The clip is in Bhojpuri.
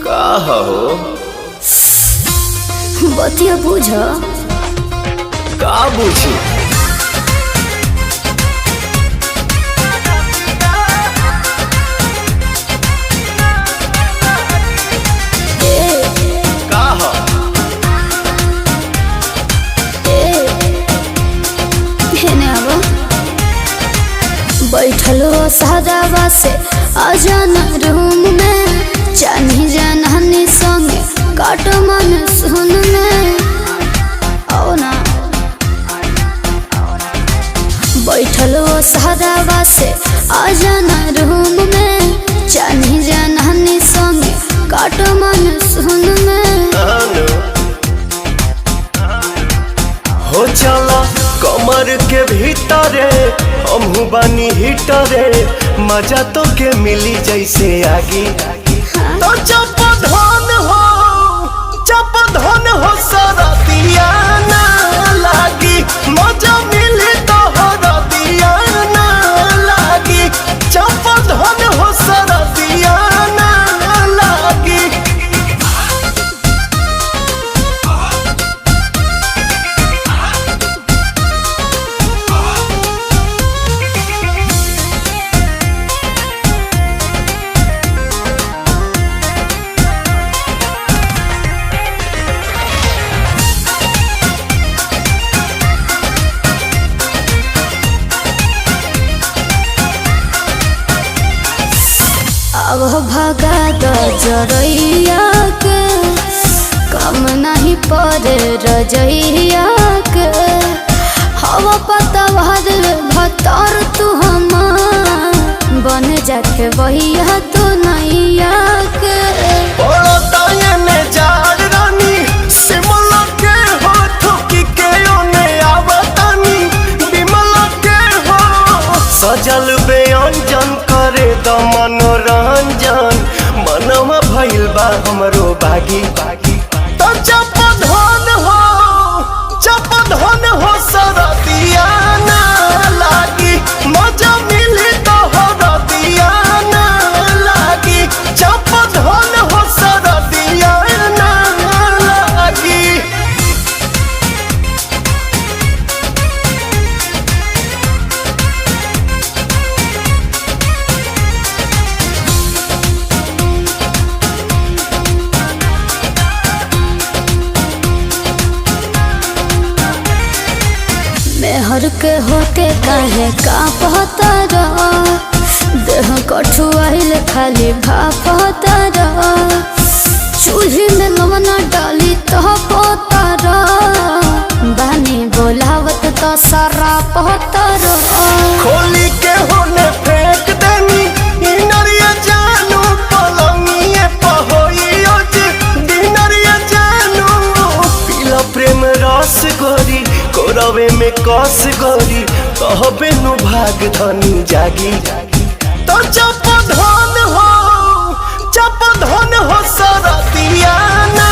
का हो बतिया बुझ का बुझी का हो बैठल हो सादावा से आजाना रूम में चानी जानहानी संगे काट मन सुन में आओ ना बैठल हो सादावा से आजाना रूम में चानी जानहानी संगे काट मन सुन में हो चला कमर के भीतरे हमहू बानी हिटरे मजा तो के मिली जैसे आगी तो जब धन हो सारा दिया ना लागी मजा मिली तो दिया ना लागी जब धन हो सारा दिया ना लागी अब भगा द जरैया के कम नहीं पड़े रजैया के हवा पता भतर तू बन जाके बहिया तो नैया के सजल व्यंजन करे द मनोरंजन मनवा भइल बा हमरो बागी तो जब धन हो सरदिया ना लागी मजा मिली तो दिया ना लागी जब धन हो सरदिया ना लागी मेहर के होते काहे का पहतर देह कठुआइल खाली भापतर चूल्ही में लवना डाली तो पोतर बानी बोलावत तो सारा पहतर खोली के होने फेंक देनी इनरिया जानू पलंगिए पहोइयो जे दिनरिया जानू पीला प्रेम रस गोरी कोरवे में कस गोरी कहबे नु भाग धनी जागी तो जब धन हो सरदिया ना